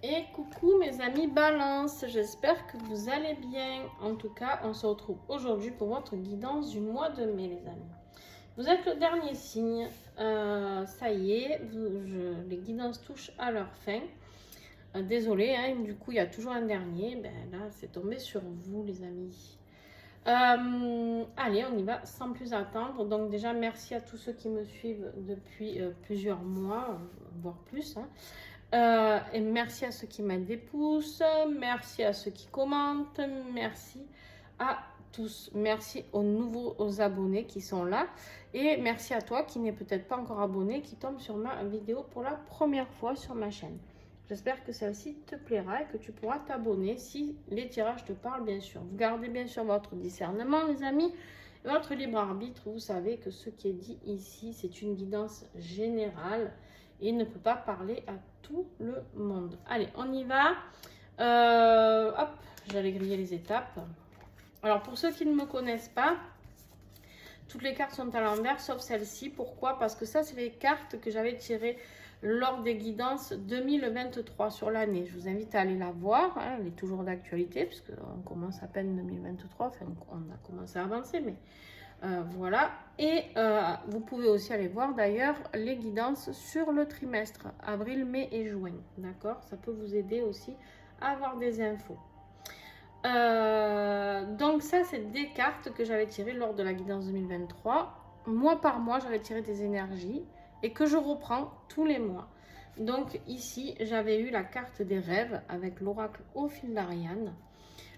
Et coucou mes amis Balance, j'espère que vous allez bien. En tout cas, on se retrouve aujourd'hui pour votre guidance du mois de mai les amis. Vous êtes le dernier signe, ça y est, les guidances touchent à leur fin. Désolée, hein, du coup il y a toujours un dernier, ben là c'est tombé sur vous les amis. Allez, on y va sans plus attendre. Donc déjà, merci à tous ceux qui me suivent depuis plusieurs mois, voire plus. Hein. Et merci à ceux qui mettent des pouces, merci à ceux qui commentent, merci à tous. Merci aux nouveaux abonnés qui sont là. Et merci à toi qui n'est peut-être pas encore abonné, qui tombe sur ma vidéo pour la première fois sur ma chaîne. J'espère que celle-ci te plaira et que tu pourras t'abonner si les tirages te parlent, bien sûr. Vous gardez bien sûr votre discernement, les amis, votre libre arbitre. Vous savez que ce qui est dit ici, c'est une guidance générale et ne peut pas parler à tout le monde. Allez, on y va. Hop, j'allais griller les étapes. Alors, pour ceux qui ne me connaissent pas, toutes les cartes sont à l'envers, sauf celle-ci. Pourquoi? Parce que ça, c'est les cartes que j'avais tirées lors des guidances 2023 sur l'année. Je vous invite à aller la voir. Hein, elle est toujours d'actualité, puisqu'on commence à peine 2023. Enfin, on a commencé à avancer, mais voilà. Et vous pouvez aussi aller voir d'ailleurs les guidances sur le trimestre, avril, mai et juin. D'accord? Ça peut vous aider aussi à avoir des infos. Donc ça, c'est des cartes que j'avais tirées lors de la guidance 2023. Mois par mois, j'avais tiré des énergies et que je reprends tous les mois. Donc ici, j'avais eu la carte des rêves avec l'oracle au fil d'Ariane.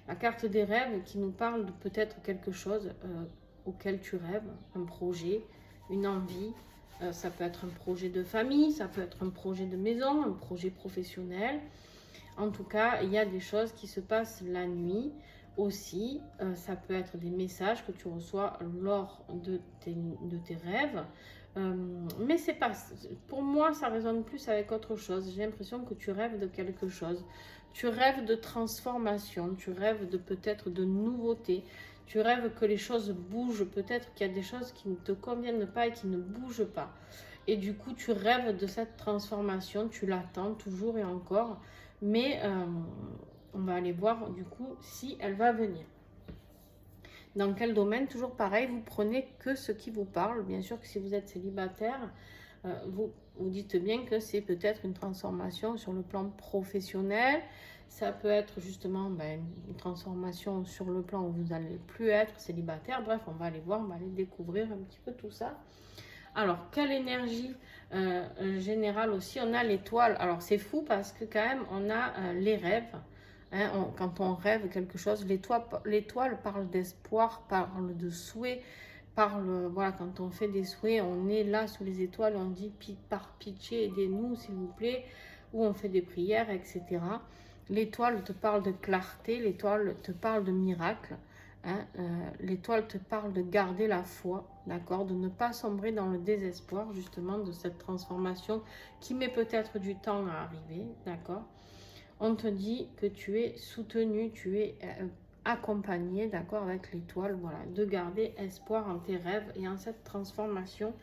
La carte des rêves qui nous parle de peut-être quelque chose auquel tu rêves, un projet, une envie. Ça peut être un projet de famille, ça peut être un projet de maison, un projet professionnel. En tout cas, il y a des choses qui se passent la nuit aussi. Ça peut être des messages que tu reçois lors de tes rêves. Mais c'est pas, pour moi, ça résonne plus avec autre chose. J'ai l'impression que tu rêves de quelque chose. Tu rêves de transformation, tu rêves de peut-être de nouveautés. Tu rêves que les choses bougent. Peut-être qu'il y a des choses qui ne te conviennent pas et qui ne bougent pas. Et du coup, tu rêves de cette transformation. Tu l'attends toujours et encore. Mais on va aller voir du coup si elle va venir. Dans quel domaine? Toujours pareil, vous prenez que ce qui vous parle. Bien sûr que si vous êtes célibataire, vous dites bien que c'est peut-être une transformation sur le plan professionnel. Ça peut être justement une transformation sur le plan où vous n'allez plus être célibataire. Bref, on va aller voir, on va aller découvrir un petit peu tout ça. Alors, quelle énergie générale aussi? On a l'étoile. Alors, c'est fou parce que quand même, on a les rêves. Hein, quand on rêve quelque chose, l'étoile parle d'espoir, parle de souhait, parle, voilà, quand on fait des souhaits, on est là sous les étoiles, on dit par pitié, aidez-nous s'il vous plaît, ou on fait des prières, etc. L'étoile te parle de clarté, l'étoile te parle de miracle. Hein, l'étoile te parle de garder la foi, d'accord, de ne pas sombrer dans le désespoir justement de cette transformation qui met peut-être du temps à arriver, d'accord. On te dit que tu es soutenu, tu es accompagné, d'accord, avec l'étoile, voilà, de garder espoir en tes rêves et en cette transformation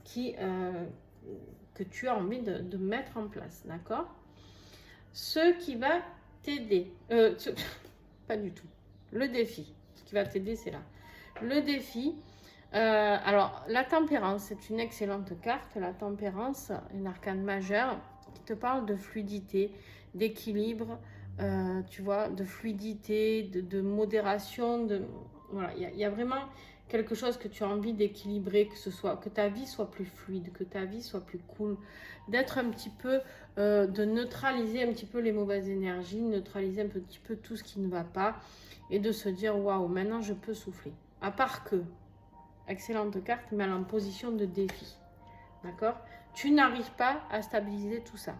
que tu as envie de mettre en place, d'accord. Ce qui va t'aider, pas du tout, le défi, ce qui va t'aider, c'est là. Le défi, alors la tempérance, c'est une excellente carte, la tempérance, une arcane majeure qui te parle de fluidité, d'équilibre, tu vois, de fluidité, de modération, voilà, il y a vraiment quelque chose que tu as envie d'équilibrer, que ta vie soit plus fluide, que ta vie soit plus cool, d'être un petit peu, de neutraliser un petit peu les mauvaises énergies, neutraliser un petit peu tout ce qui ne va pas et de se dire waouh, maintenant je peux souffler. À part que, excellente carte, mais elle est en position de défi, d'accord? Tu n'arrives pas à stabiliser tout ça.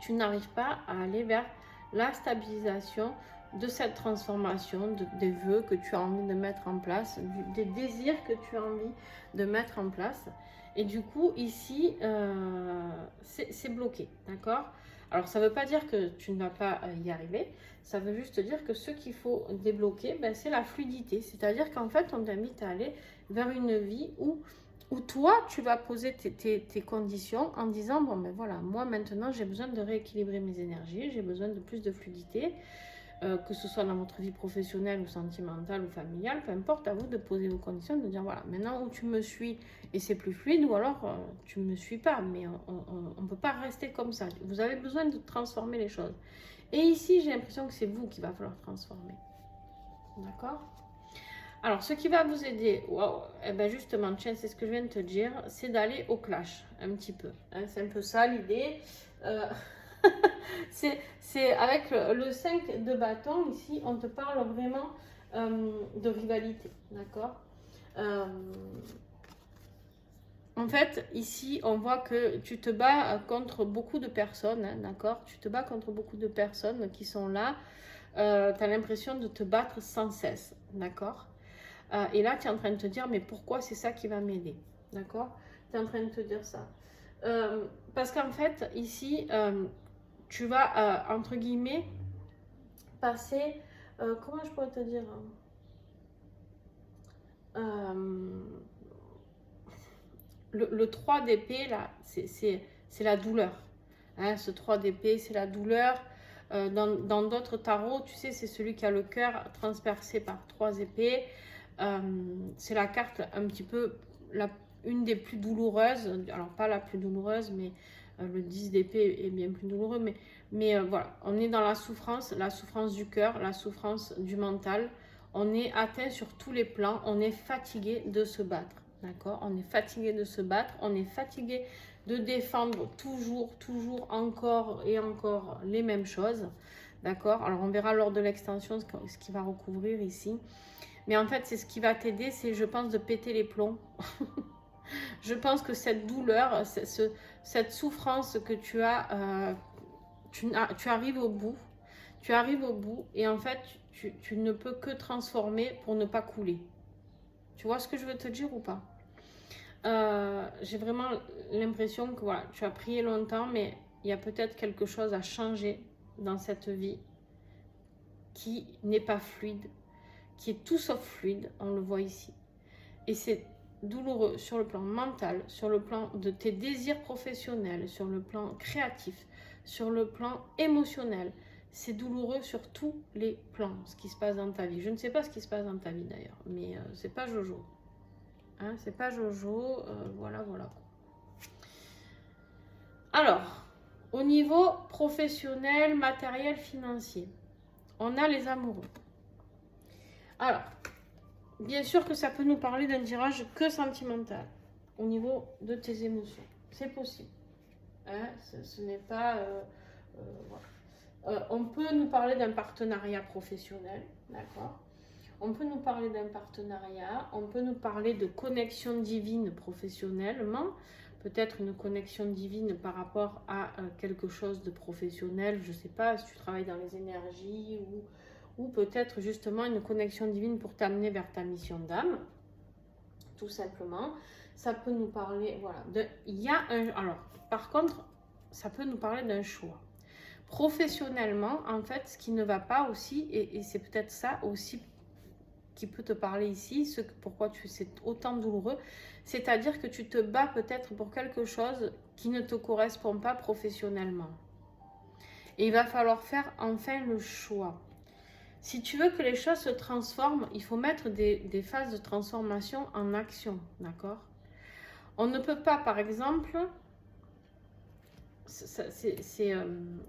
Tu n'arrives pas à aller vers la stabilisation de cette transformation, des vœux que tu as envie de mettre en place, des désirs que tu as envie de mettre en place. Et du coup, ici, c'est bloqué, d'accord? Alors, ça ne veut pas dire que tu ne vas pas y arriver. Ça veut juste dire que ce qu'il faut débloquer, c'est la fluidité. C'est-à-dire qu'en fait, on t'invite à aller vers une vie où Ou toi, tu vas poser tes conditions en disant, bon ben voilà, moi maintenant j'ai besoin de rééquilibrer mes énergies, j'ai besoin de plus de fluidité, que ce soit dans votre vie professionnelle ou sentimentale ou familiale, peu importe, à vous de poser vos conditions, de dire voilà, maintenant où tu me suis et c'est plus fluide, ou alors tu ne me suis pas, mais on ne peut pas rester comme ça. Vous avez besoin de transformer les choses. Et ici, j'ai l'impression que c'est vous qu'il va falloir transformer. D'accord? Alors, ce qui va vous aider, wow, eh ben justement, tiens, c'est ce que je viens de te dire, c'est d'aller au clash, un petit peu. Hein, c'est un peu ça l'idée. C'est avec le 5 de bâton, ici, on te parle vraiment de rivalité, d'accord. En fait, ici, on voit que tu te bats contre beaucoup de personnes, hein, d'accord. Tu te bats contre beaucoup de personnes qui sont là. Tu as l'impression de te battre sans cesse, d'accord. Et là, tu es en train de te dire, mais pourquoi c'est ça qui va m'aider, d'accord. Tu es en train de te dire ça. Parce qu'en fait, ici, tu vas, entre guillemets, passer, comment je pourrais te dire, le 3 d'épée, là, c'est la douleur. Hein, ce 3 d'épée, c'est la douleur. Dans d'autres tarots, tu sais, c'est celui qui a le cœur transpercé par 3 épées. C'est la carte un petit peu, une des plus douloureuses. Alors, pas la plus douloureuse, mais le 10 d'épée est bien plus douloureux. Mais voilà, on est dans la souffrance du cœur, la souffrance du mental. On est atteint sur tous les plans. On est fatigué de se battre. D'accord? On est fatigué de se battre. On est fatigué de défendre toujours, encore et encore les mêmes choses. D'accord? Alors, on verra lors de l'extension ce qui va recouvrir ici. Mais en fait, c'est ce qui va t'aider, c'est, je pense, de péter les plombs. Je pense que cette douleur, cette souffrance que tu as, tu arrives au bout. Tu arrives au bout et en fait, tu ne peux que transformer pour ne pas couler. Tu vois ce que je veux te dire ou pas? J'ai vraiment l'impression que voilà, tu as prié longtemps, mais il y a peut-être quelque chose à changer dans cette vie qui n'est pas fluide, qui est tout sauf fluide, on le voit ici. Et c'est douloureux sur le plan mental, sur le plan de tes désirs professionnels, sur le plan créatif, sur le plan émotionnel. C'est douloureux sur tous les plans, ce qui se passe dans ta vie. Je ne sais pas ce qui se passe dans ta vie d'ailleurs, mais c'est pas Jojo. Hein, c'est pas Jojo, voilà. Alors, au niveau professionnel, matériel, financier, on a les amoureux. Alors, bien sûr que ça peut nous parler d'un tirage que sentimental, au niveau de tes émotions. C'est possible. Hein, ce n'est pas... voilà. On peut nous parler d'un partenariat professionnel, d'accord. On peut nous parler d'un partenariat, on peut nous parler de connexion divine professionnellement, peut-être une connexion divine par rapport à quelque chose de professionnel, je ne sais pas, si tu travailles dans les énergies ou peut-être justement une connexion divine pour t'amener vers ta mission d'âme, tout simplement. Ça peut nous parler, voilà, alors, par contre, ça peut nous parler d'un choix. Professionnellement, en fait, ce qui ne va pas aussi, et c'est peut-être ça aussi qui peut te parler ici, pourquoi c'est autant douloureux, c'est-à-dire que tu te bats peut-être pour quelque chose qui ne te correspond pas professionnellement. Et il va falloir faire enfin le choix. Si tu veux que les choses se transforment, il faut mettre des phases de transformation en action, d'accord? On ne peut pas, par exemple,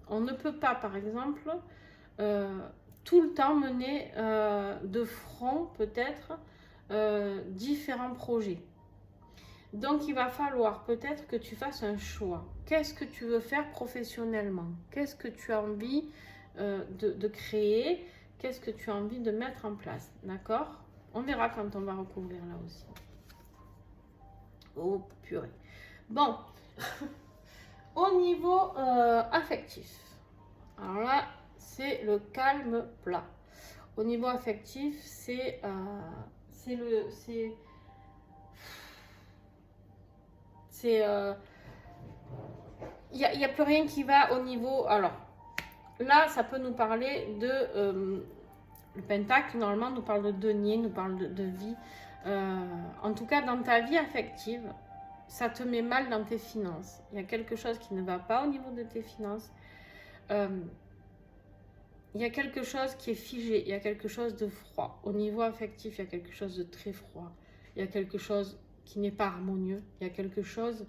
on ne peut pas, par exemple, tout le temps mener de front, peut-être, différents projets. Donc, il va falloir peut-être que tu fasses un choix. Qu'est-ce que tu veux faire professionnellement? Qu'est-ce que tu as envie de créer? Qu'est-ce que tu as envie de mettre en place? D'accord? On verra quand on va recouvrir là aussi. Oh, purée. Bon. Au niveau affectif. Alors là, c'est le calme plat. Au niveau affectif, c'est il n'y a plus rien qui va au niveau. Alors là, ça peut nous parler de le pentacle, normalement, nous parle de denier, nous parle de vie En tout cas, dans ta vie affective, ça te met mal dans tes finances. Il y a quelque chose qui ne va pas au niveau de tes finances. Il y a quelque chose qui est figé, il y a quelque chose de froid. Au niveau affectif, il y a quelque chose de très froid. Il y a quelque chose qui n'est pas harmonieux. Il y a quelque chose...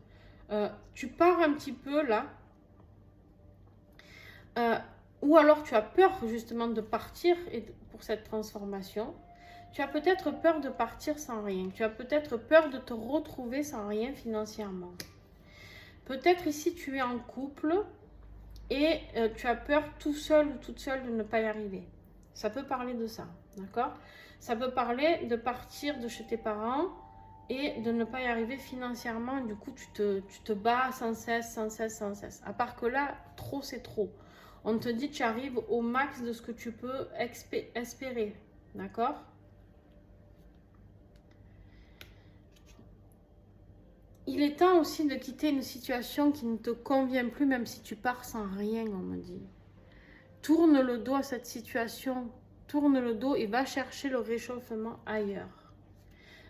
tu pars un petit peu là. Ou alors tu as peur justement de partir pour cette transformation. Tu as peut-être peur de partir sans rien. Tu as peut-être peur de te retrouver sans rien financièrement. Peut-être ici tu es en couple et tu as peur tout seul ou toute seule de ne pas y arriver. Ça peut parler de ça, d'accord? Ça peut parler de partir de chez tes parents et de ne pas y arriver financièrement. Du coup, tu te bats sans cesse, sans cesse, sans cesse. À part que là, trop c'est trop. On te dit que tu arrives au max de ce que tu peux espérer, d'accord? Il est temps aussi de quitter une situation qui ne te convient plus, même si tu pars sans rien, on me dit. Tourne le dos à cette situation, tourne le dos et va chercher le réchauffement ailleurs.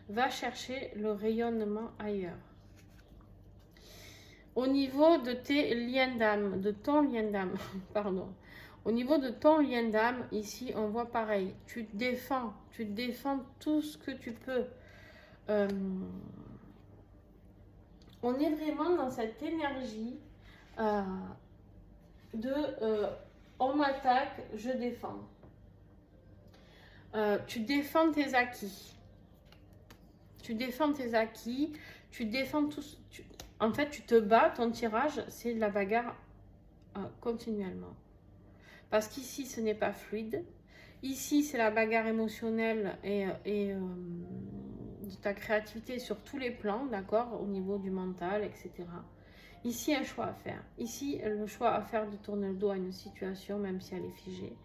Va chercher le rayonnement ailleurs. Au niveau de tes liens d'âme, de ton lien d'âme, pardon. Au niveau de ton lien d'âme, ici, on voit pareil. Tu défends tout ce que tu peux. On est vraiment dans cette énergie on m'attaque, je défends. Tu défends tes acquis. Tu défends tes acquis, tu défends tout. En fait, tu te bats, ton tirage, c'est de la bagarre continuellement. Parce qu'ici, ce n'est pas fluide. Ici, c'est la bagarre émotionnelle et de ta créativité sur tous les plans, d'accord, au niveau du mental, etc. Ici, un choix à faire. Ici, le choix à faire de tourner le dos à une situation, même si elle est figée,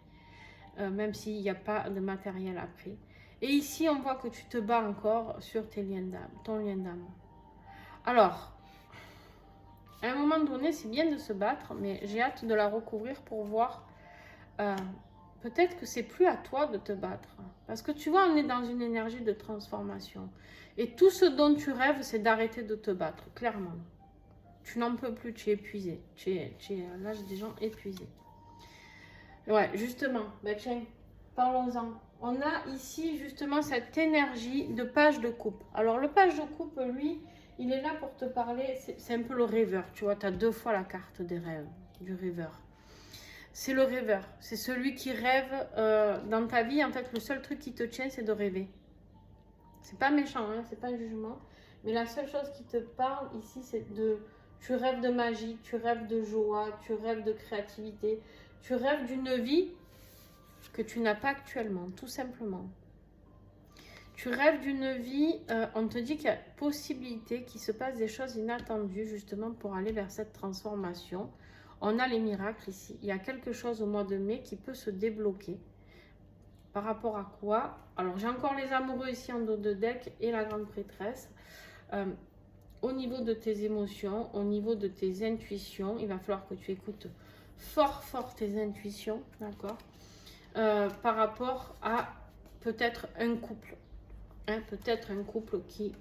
même s'il n'y a pas de matériel après. Et ici, on voit que tu te bats encore sur tes liens d'âme, ton lien d'âme. Alors, à un moment donné, c'est bien de se battre, mais j'ai hâte de la recouvrir pour voir. Peut-être que c'est plus à toi de te battre. Parce que tu vois, on est dans une énergie de transformation. Et tout ce dont tu rêves, c'est d'arrêter de te battre, clairement. Tu n'en peux plus, tu es épuisé. Tu es l'âge des gens épuisés. Ouais, justement, ben tiens, parlons-en. On a ici justement cette énergie de page de coupe. Alors le page de coupe, lui, il est là pour te parler, c'est un peu le rêveur. Tu vois, tu as 2 fois la carte des rêves, du rêveur. C'est le rêveur, c'est celui qui rêve dans ta vie. En fait, le seul truc qui te tient, c'est de rêver. C'est pas méchant, hein, c'est pas un jugement. Mais la seule chose qui te parle ici, c'est de... Tu rêves de magie, tu rêves de joie, tu rêves de créativité. Tu rêves d'une vie que tu n'as pas actuellement, tout simplement. Tu rêves d'une vie, on te dit qu'il y a possibilité qu'il se passe des choses inattendues justement pour aller vers cette transformation. On a les miracles ici. Il y a quelque chose au mois de mai qui peut se débloquer. Par rapport à quoi? Alors, j'ai encore les amoureux ici en dos de deck et la grande prêtresse. Au niveau de tes émotions, au niveau de tes intuitions, il va falloir que tu écoutes fort tes intuitions, d'accord? Par rapport à peut-être un couple. Hein, peut-être un couple qui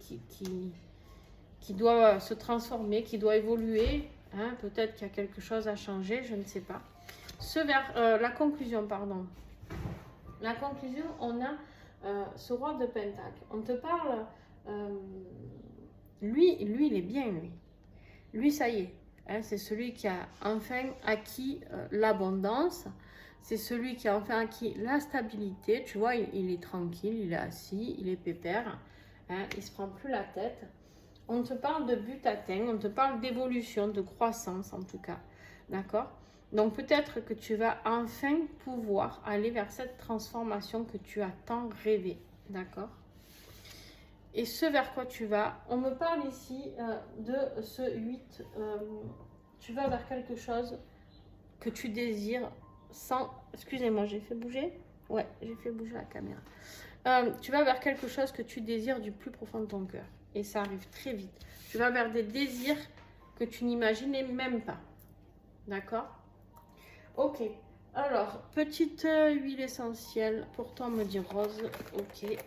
doit se transformer, qui doit évoluer. Hein, peut-être qu'il y a quelque chose à changer, je ne sais pas. La conclusion, pardon. La conclusion, on a ce roi de Pentacle. On te parle, lui, il est bien, lui. Lui, ça y est. Hein, c'est celui qui a enfin acquis l'abondance. C'est celui qui a enfin acquis la stabilité. Tu vois, il est tranquille, il est assis, il est pépère. Hein, il ne se prend plus la tête. On te parle de but atteint, on te parle d'évolution, de croissance en tout cas. D'accord? Donc peut-être que tu vas enfin pouvoir aller vers cette transformation que tu as tant rêvé. D'accord? Et ce vers quoi tu vas, on me parle ici de ce 8. Tu vas vers quelque chose que tu désires sans... Excusez-moi, j'ai fait bouger? Ouais, j'ai fait bouger la caméra. Tu vas vers quelque chose que tu désires du plus profond de ton cœur. Et ça arrive très vite. Tu vas vers des désirs que tu n'imaginais même pas. D'accord? Ok. Alors, petite huile essentielle. Pour toi, on me dit rose. Ok.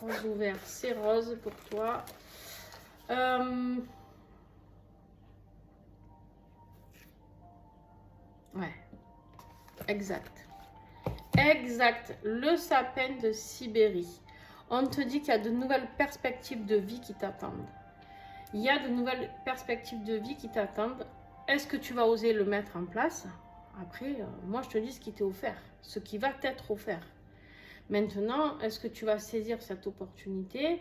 Rose ouvert, c'est rose pour toi. Ouais, exact. Exact, le sapin de Sibérie. On te dit qu'il y a de nouvelles perspectives de vie qui t'attendent. Il y a de nouvelles perspectives de vie qui t'attendent. Est-ce que tu vas oser le mettre en place? Après, moi je te dis ce qui t'est offert, ce qui va t'être offert. Maintenant, est-ce que tu vas saisir cette opportunité?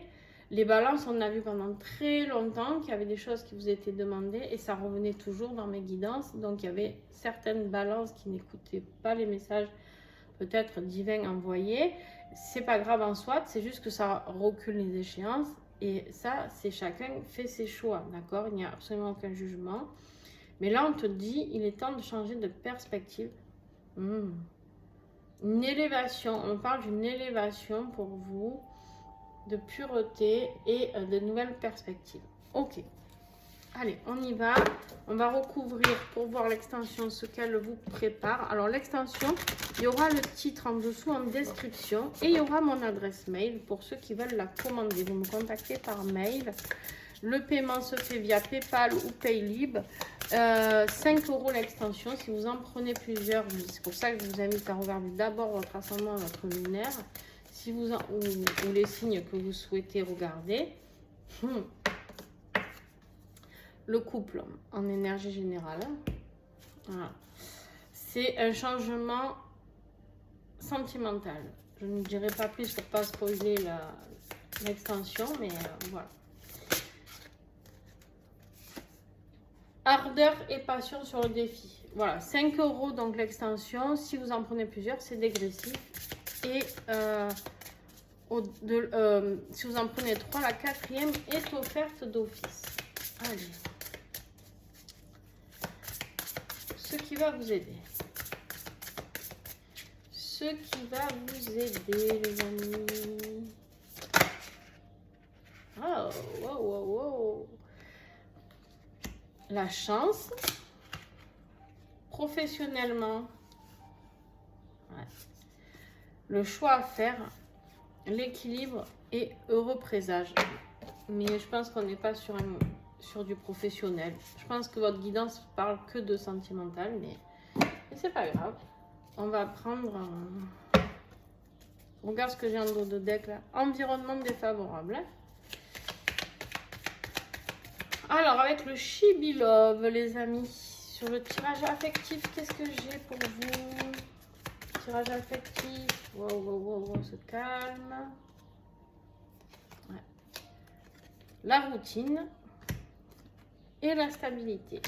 Les balances, on a vu pendant très longtemps qu'il y avait des choses qui vous étaient demandées et ça revenait toujours dans mes guidances. Donc il y avait certaines balances qui n'écoutaient pas les messages peut-être divins envoyés. C'est pas grave en soi, c'est juste que ça recule les échéances. Et ça, c'est chacun fait ses choix, d'accord? Il n'y a absolument aucun jugement. Mais là, on te dit, il est temps de changer de perspective. Une élévation, on parle d'une élévation pour vous, de pureté et de nouvelles perspectives. Ok, allez, on y va. On va recouvrir pour voir l'extension, ce qu'elle vous prépare. Alors l'extension, il y aura le titre en dessous en description et il y aura mon adresse mail pour ceux qui veulent la commander. Vous me contactez par mail. Le paiement se fait via PayPal ou Paylib. 5 € l'extension si vous en prenez plusieurs. C'est pour ça que je vous invite à regarder d'abord votre ascendant, votre lunaire, si vous ou les signes que vous souhaitez regarder. Le couple en énergie générale. Voilà. C'est un changement sentimental. Je ne dirai pas plus pour ne pas spoiler l'extension, mais voilà. Ardeur et passion sur le défi. Voilà, 5 € donc l'extension. Si vous en prenez plusieurs, c'est dégressif. Et si vous en prenez 3, la 4e est offerte d'office. Allez. Ce qui va vous aider. Ce qui va vous aider, les amis. Oh, wow, wow, wow. La chance, professionnellement, ouais. Le choix à faire, l'équilibre et heureux présage. Mais je pense qu'on n'est pas sur du professionnel. Je pense que votre guidance parle que de sentimental, mais c'est pas grave. On va prendre... regarde ce que j'ai en dos de deck là. Environnement défavorable. Hein. Alors, avec le Chibi Love, les amis, sur le tirage affectif, qu'est-ce que j'ai pour vous? Tirage affectif, wow, on se calme. Ouais. La routine et la stabilité.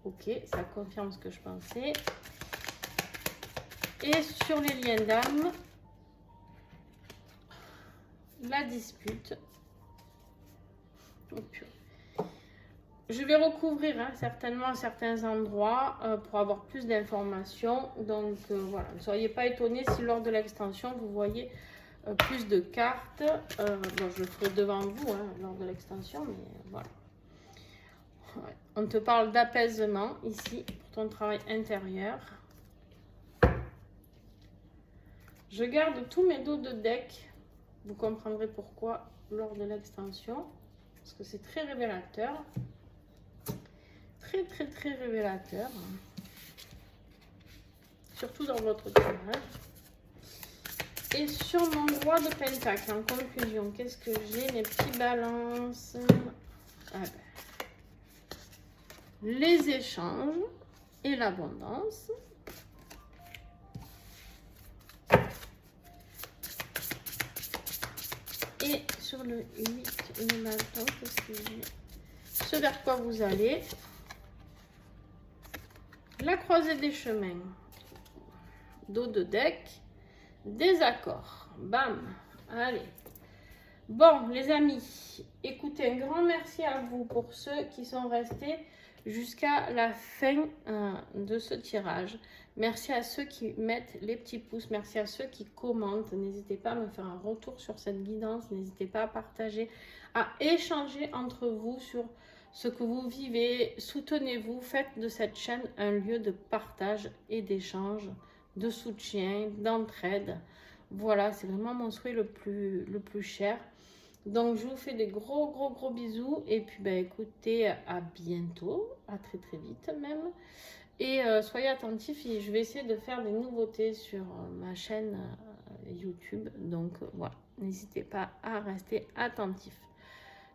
Ok, ça confirme ce que je pensais. Et sur les liens d'âme, la dispute. Je vais recouvrir certainement certains endroits pour avoir plus d'informations. Donc voilà, ne soyez pas étonnés si lors de l'extension vous voyez plus de cartes. Bon, je le ferai devant vous lors de l'extension, mais voilà. Ouais. On te parle d'apaisement ici pour ton travail intérieur. Je garde tous mes dos de deck. Vous comprendrez pourquoi lors de l'extension. Parce que c'est très révélateur. Très révélateur. Surtout dans votre tirage. Et sur mon roi de pentacle, en conclusion, qu'est-ce que j'ai? Mes petits balances. Ah ben. Les échanges et l'abondance. Et sur le 8, le matin, qu'est-ce que j'ai? Ce vers quoi vous allez. La croisée des chemins. Dos de deck. Désaccord. Bam. Allez. Bon, les amis, écoutez, un grand merci à vous pour ceux qui sont restés jusqu'à la fin de ce tirage. Merci à ceux qui mettent les petits pouces. Merci à ceux qui commentent. N'hésitez pas à me faire un retour sur cette guidance. N'hésitez pas à partager, à échanger entre vous sur ce que vous vivez. Soutenez-vous. Faites de cette chaîne un lieu de partage et d'échange, de soutien, d'entraide. Voilà, c'est vraiment mon souhait le plus cher. Donc, je vous fais des gros bisous. Et puis, ben, écoutez, à bientôt. À très vite même. Et soyez attentifs. Je vais essayer de faire des nouveautés sur ma chaîne YouTube. Donc, voilà. N'hésitez pas à rester attentifs.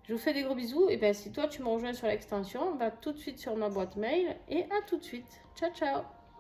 Je vous fais des gros bisous. Et ben, si toi, tu me rejoins sur l'extension, va tout de suite sur ma boîte mail. Et à tout de suite. Ciao, ciao.